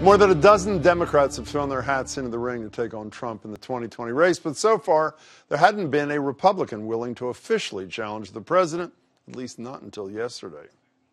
More than a dozen Democrats have thrown their hats into the ring to take on Trump in the 2020 race, but so far there hadn't been a Republican willing to officially challenge the president, at least not until yesterday.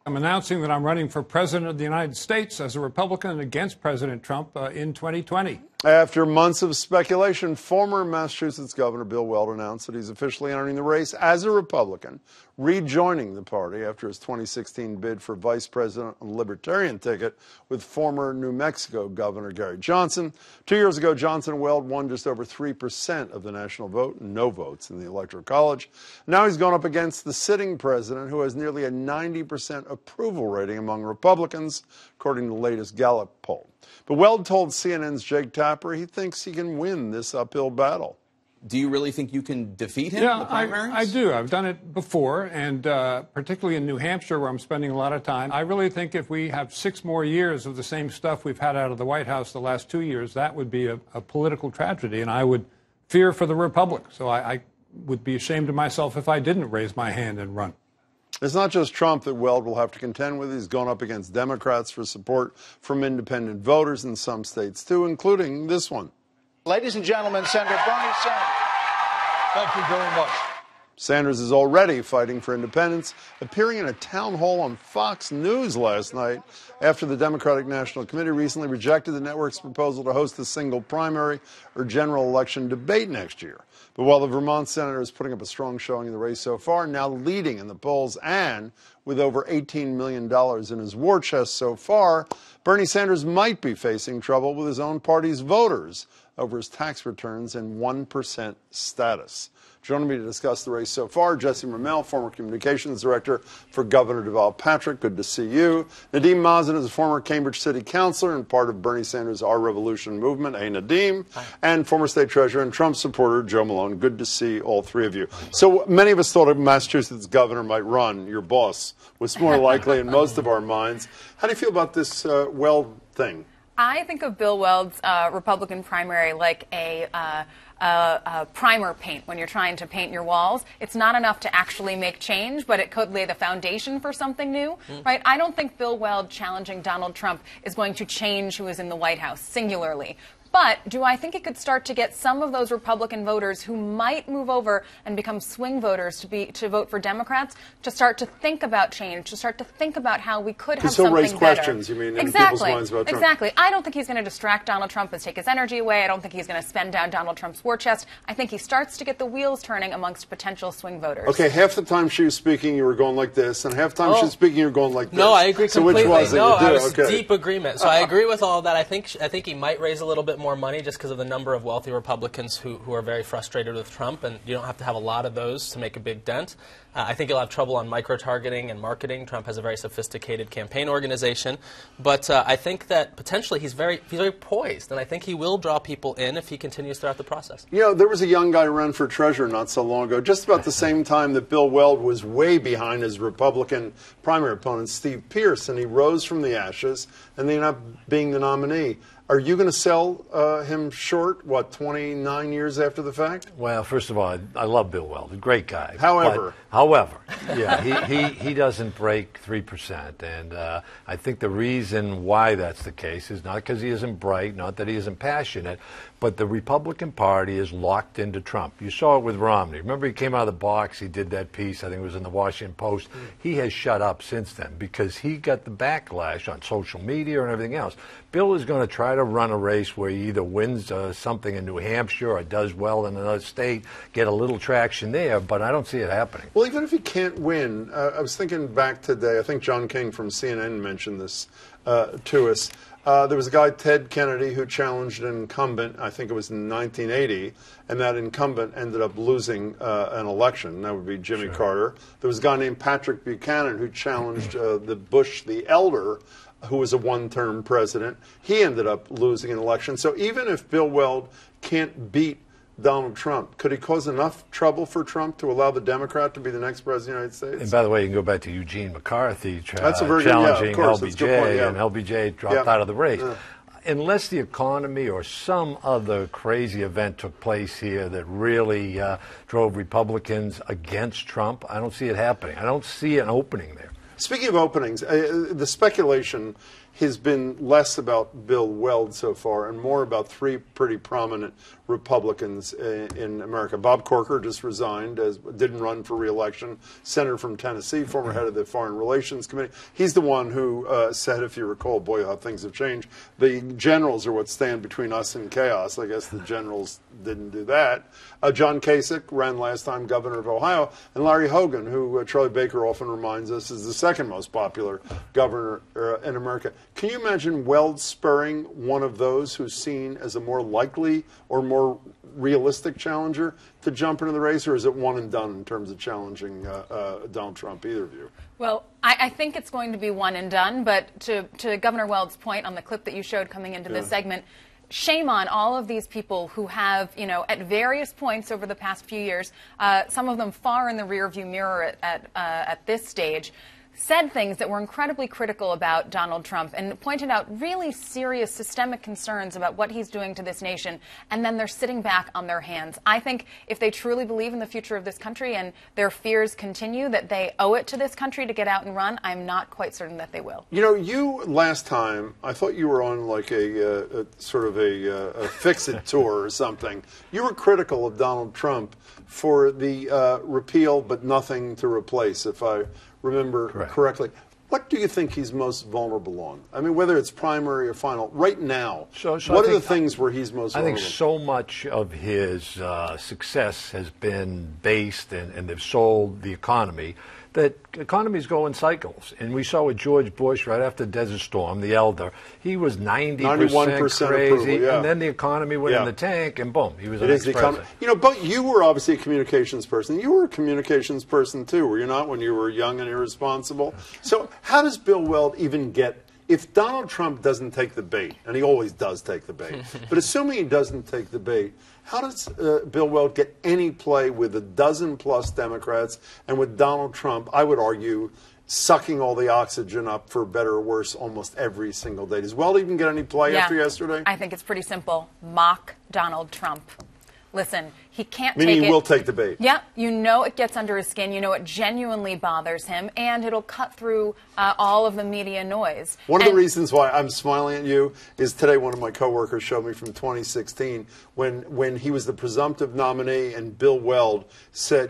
I'm announcing that I'm running for president of the United States as a Republican against President Trump in 2020. After months of speculation, former Massachusetts Governor Bill Weld announced that he's officially entering the race as a Republican, rejoining the party after his 2016 bid for vice president on the Libertarian ticket with former New Mexico Governor Gary Johnson. 2 years ago, Johnson and Weld won just over 3% of the national vote, no votes in the Electoral College. Now he's gone up against the sitting president, who has nearly a 90% approval rating among Republicans, according to the latest Gallup poll. But Weld told CNN's Jake Tapper he thinks he can win this uphill battle. Do you really think you can defeat him in the primaries? I do. I've done it before, and particularly in New Hampshire, where I'm spending a lot of time. I really think if we have 6 more years of the same stuff we've had out of the White House the last 2 years, that would be a political tragedy, and I would fear for the Republic. So I would be ashamed of myself if I didn't raise my hand and run. It's not just Trump that Weld will have to contend with. He's gone up against Democrats for support from independent voters in some states, too, including this one. Ladies and gentlemen, Senator Bernie Sanders. Thank you very much. Sanders is already fighting for independence, appearing in a town hall on Fox News last night after the Democratic National Committee recently rejected the network's proposal to host a single primary or general election debate next year. But while the Vermont senator is putting up a strong showing in the race so far, now leading in the polls and with over $18 million in his war chest so far, Bernie Sanders might be facing trouble with his own party's voters over his tax returns and 1% status. Joining me to discuss the race so far, Jesse Mermell, former communications director for Governor Deval Patrick. Good to see you. Nadeem Mazen is a former Cambridge City councilor and part of Bernie Sanders' Our Revolution movement. Hey, Nadeem. Hi. And former state treasurer and Trump supporter Joe Malone. Good to see all three of you. So many of us thought a Massachusetts governor might run. Your boss was more likely in most of our minds. How do you feel about this Weld thing? I think of Bill Weld's Republican primary like a primer paint when you're trying to paint your walls. It's not enough to actually make change, but it could lay the foundation for something new, right? I don't think Bill Weld challenging Donald Trump is going to change who is in the White House singularly. But do I think it could start to get some of those Republican voters who might move over and become swing voters to vote for Democrats to start to think about change, to start to think about how we could have something better? Because he'll raise questions, you mean, in people's minds about Trump. Exactly. I don't think he's going to distract Donald Trump and take his energy away. I don't think he's going to spend down Donald Trump's war chest. I think he starts to get the wheels turning amongst potential swing voters. Okay, half the time she was speaking, you were going like this, and half the time she was speaking, you were going like this. No, I agree completely. So which was it? No, I was okay. Deep agreement. So I agree with all of that. I think he might raise a little bit more money just because of the number of wealthy Republicans who are very frustrated with Trump, and you don't have to have a lot of those to make a big dent. I think he'll have trouble on micro-targeting and marketing. Trump has a very sophisticated campaign organization. But I think that potentially he's very poised, and I think he will draw people in if he continues throughout the process. You know, there was a young guy who ran for treasurer not so long ago, just about the same time that Bill Weld was way behind his Republican primary opponent, Steve Pearce, and he rose from the ashes and ended up being the nominee. Are you going to sell him short, 29 years after the fact? Well, first of all, I love Bill Weld, a great guy. However, yeah, he doesn't break 3%. And I think the reason why that's the case is not because he isn't bright, not that he isn't passionate, but the Republican Party is locked into Trump. You saw it with Romney. Remember, he came out of the box, he did that piece, I think it was in the Washington Post. He has shut up since then because he got the backlash on social media and everything else. Bill is going to try to run a race where he either wins something in New Hampshire or does well in another state, get a little traction there, but I don't see it happening. Well, even if he can't win, I was thinking back today, I think John King from CNN mentioned this to us. There was a guy, Ted Kennedy, who challenged an incumbent, I think it was in 1980, and that incumbent ended up losing an election. That would be Jimmy Carter. There was a guy named Patrick Buchanan who challenged the Bush the elder, who was a one-term president. He ended up losing an election. So even if Bill Weld can't beat Donald Trump, could he cause enough trouble for Trump to allow the Democrat to be the next president of the United States? And by the way, you can go back to Eugene McCarthy challenging LBJ, and LBJ dropped out of the race. Unless the economy or some other crazy event took place here that really drove Republicans against Trump, I don't see it happening. I don't see an opening there. Speaking of openings, the speculation has been less about Bill Weld so far and more about three pretty prominent Republicans in America. Bob Corker just resigned, didn't run for re-election, senator from Tennessee, former head of the Foreign Relations Committee. He's the one who said, if you recall, boy, how things have changed. The generals are what stand between us and chaos. I guess the generals didn't do that. John Kasich ran last time governor of Ohio, and Larry Hogan, who Charlie Baker often reminds us is the second most popular governor in America. Can you imagine Weld spurring one of those who's seen as a more likely or more realistic challenger to jump into the race, or is it one and done in terms of challenging Donald Trump, either of you? Well, I think it's going to be one and done, but to Governor Weld's point on the clip that you showed coming into this segment, shame on all of these people who have, at various points over the past few years, some of them far in the rearview mirror at this stage, said things that were incredibly critical about Donald Trump and pointed out really serious systemic concerns about what he's doing to this nation, and then they're sitting back on their hands. I think if they truly believe in the future of this country and their fears continue that they owe it to this country to get out and run, I'm not quite certain that they will. You last time, I thought you were on like a sort of a fix-it tour or something. You were critical of Donald Trump for the repeal but nothing to replace, if I remember correctly. What do you think he's most vulnerable on? I mean, whether it's primary or final, right now, what are the things where he's most vulnerable? I think so much of his success has been based, and they've sold the economy, that economies go in cycles. And we saw with George Bush right after Desert Storm, the elder, he was 90% crazy, and then the economy went in the tank, and boom, he was the next president. But you were obviously a communications person. You were a communications person too, were you not, when you were young and irresponsible? So how does Bill Weld even get, if Donald Trump doesn't take the bait, and he always does take the bait, but assuming he doesn't take the bait, how does Bill Weld get any play with a dozen-plus Democrats and with Donald Trump, I would argue, sucking all the oxygen up, for better or worse, almost every single day? Does Weld even get any play after yesterday? I think it's pretty simple. Mock Donald Trump. Listen, he can't Meaning take it. He will take the bait. Yeah, it gets under his skin. It genuinely bothers him, and it'll cut through all of the media noise. One of the reasons why I'm smiling at you is today one of my coworkers showed me from 2016 when he was the presumptive nominee and Bill Weld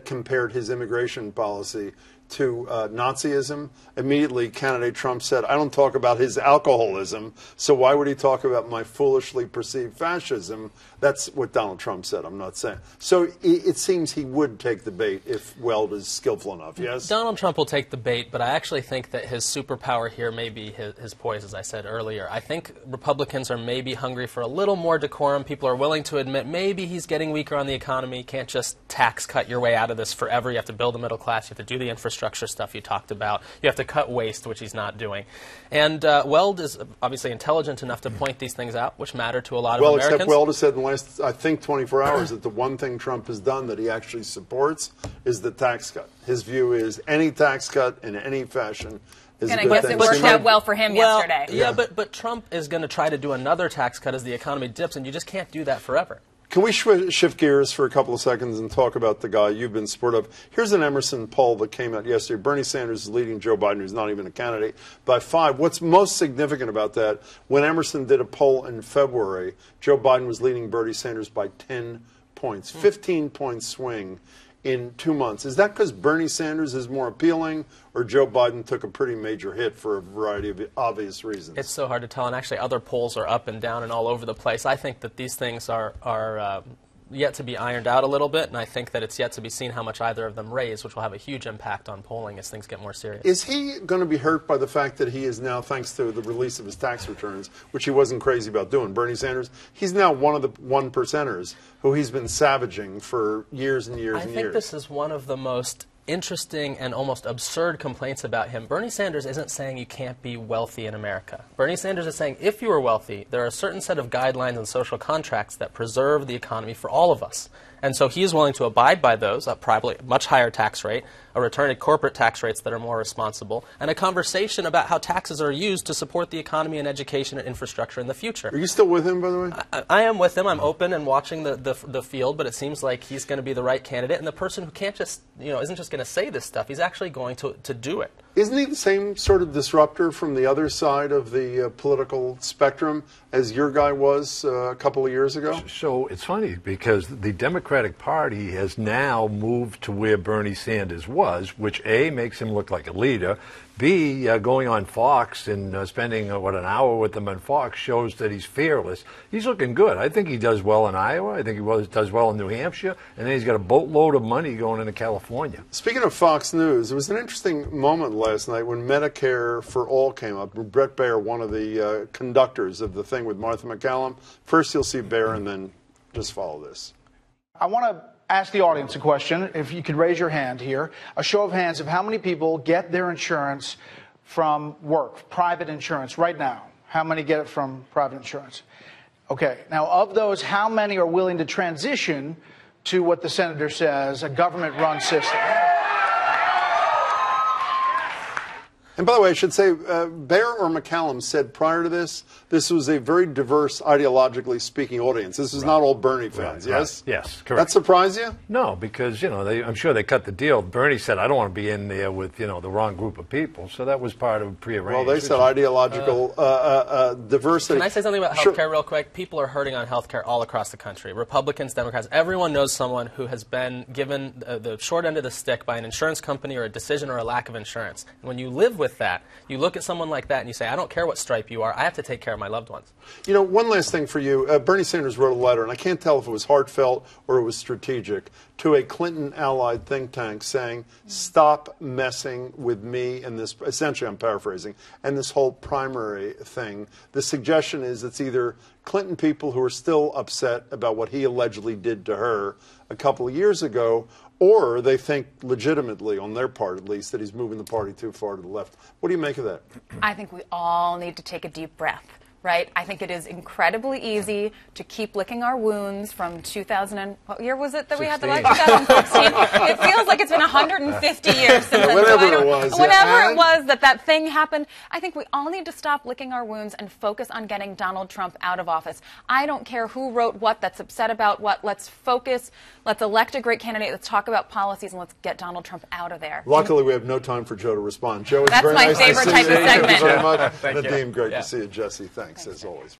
compared his immigration policy to Nazism. Immediately, candidate Trump said, I don't talk about his alcoholism, so why would he talk about my foolishly perceived fascism? That's what Donald Trump said, I'm not saying. So it seems he would take the bait if Weld is skillful enough, yes? Donald Trump will take the bait, but I actually think that his superpower here may be his poise, as I said earlier. I think Republicans are maybe hungry for a little more decorum. People are willing to admit maybe he's getting weaker on the economy. You can't just tax cut your way out of this forever. You have to build a middle class. You have to do the infrastructure stuff you talked about. You have to cut waste, which he's not doing. And Weld is obviously intelligent enough to point these things out, which matter to a lot of Americans. Well, except Weld has said in the last, I think, 24 hours that the one thing Trump has done that he actually supports is the tax cut. His view is any tax cut in any fashion is a good thing. And I guess it worked out well for him yesterday. Yeah, but Trump is going to try to do another tax cut as the economy dips, and you just can't do that forever. Can we shift gears for a couple of seconds and talk about the guy you've been supportive of? Here's an Emerson poll that came out yesterday. Bernie Sanders is leading Joe Biden, who's not even a candidate, by 5. What's most significant about that, when Emerson did a poll in February, Joe Biden was leading Bernie Sanders by 10 points, 15-point swing in 2 months. Is that because Bernie Sanders is more appealing, or Joe Biden took a pretty major hit for a variety of obvious reasons? It's so hard to tell, and actually other polls are up and down and all over the place. I think that these things are yet to be ironed out a little bit, and I think that it's yet to be seen how much either of them raise, which will have a huge impact on polling as things get more serious. Is he going to be hurt by the fact that he is now, thanks to the release of his tax returns, which he wasn't crazy about doing, Bernie Sanders, he's now one of the 1%ers who he's been savaging for years and years and years? I think this is one of the most interesting and almost absurd complaints about him. Bernie Sanders isn't saying you can't be wealthy in America. Bernie Sanders is saying if you are wealthy, there are a certain set of guidelines and social contracts that preserve the economy for all of us. And so he is willing to abide by those, probably a much higher tax rate, a return to corporate tax rates that are more responsible, and a conversation about how taxes are used to support the economy and education and infrastructure in the future. Are you still with him, by the way? I am with him. I'm open and watching the field, but it seems like he's going to be the right candidate, and the person who can't just, isn't just going to say this stuff. He's actually going to do it. Isn't he the same sort of disruptor from the other side of the political spectrum as your guy was a couple of years ago? So it's funny because the Democratic Party has now moved to where Bernie Sanders was, which A, makes him look like a leader, B, going on Fox and spending, an hour with him on Fox shows that he's fearless. He's looking good. I think he does well in Iowa. I think he does well in New Hampshire. And then he's got a boatload of money going into California. Speaking of Fox News, there was an interesting moment last night when Medicare for All came up. Brett Baer, one of the conductors of the thing with Martha McCallum. First you'll see Baer and then just follow this. I want to ask the audience a question. If you could raise your hand here. A show of hands of how many people get their insurance from work, private insurance, right now. How many get it from private insurance? Okay. Now, of those, how many are willing to transition to what the senator says, a government-run system? And by the way, I should say, Baer or McCallum said prior to this was a very diverse, ideologically speaking audience. This is not all Bernie fans, yes? Right. Yes, correct. That surprise you? No, because, I'm sure they cut the deal. Bernie said, I don't want to be in there with, the wrong group of people. So that was part of prearranged. Well, they said ideological diversity. Can I say something about health care real quick? People are hurting on health care all across the country. Republicans, Democrats, everyone knows someone who has been given the short end of the stick by an insurance company or a decision or a lack of insurance. And when you live with that, you look at someone like that and you say, I don't care what stripe you are, I have to take care of my loved ones. One last thing for you. Bernie Sanders wrote a letter, and I can't tell if it was heartfelt or it was strategic, to a Clinton-allied think tank saying, stop messing with me and this, essentially I'm paraphrasing, and this whole primary thing. The suggestion is it's either Clinton people who are still upset about what he allegedly did to her a couple of years ago, or they think legitimately, on their part at least, that he's moving the party too far to the left. What do you make of that? I think we all need to take a deep breath, right? I think it is incredibly easy to keep licking our wounds from 2000 and what year was it that we had the election? 2016. It feels like it's been 150 years since then. Whatever it was. Whenever it was that thing happened, I think we all need to stop licking our wounds and focus on getting Donald Trump out of office. I don't care who wrote what, that's upset about what. Let's focus. Let's elect a great candidate. Let's talk about policies, and let's get Donald Trump out of there. Luckily, we have no time for Joe to respond. Joe, it's That's very my nice favorite to see type you. of segment. Thank you very much. Thank you. Nadeem, great Yeah. to see you. Jesse, thanks as always.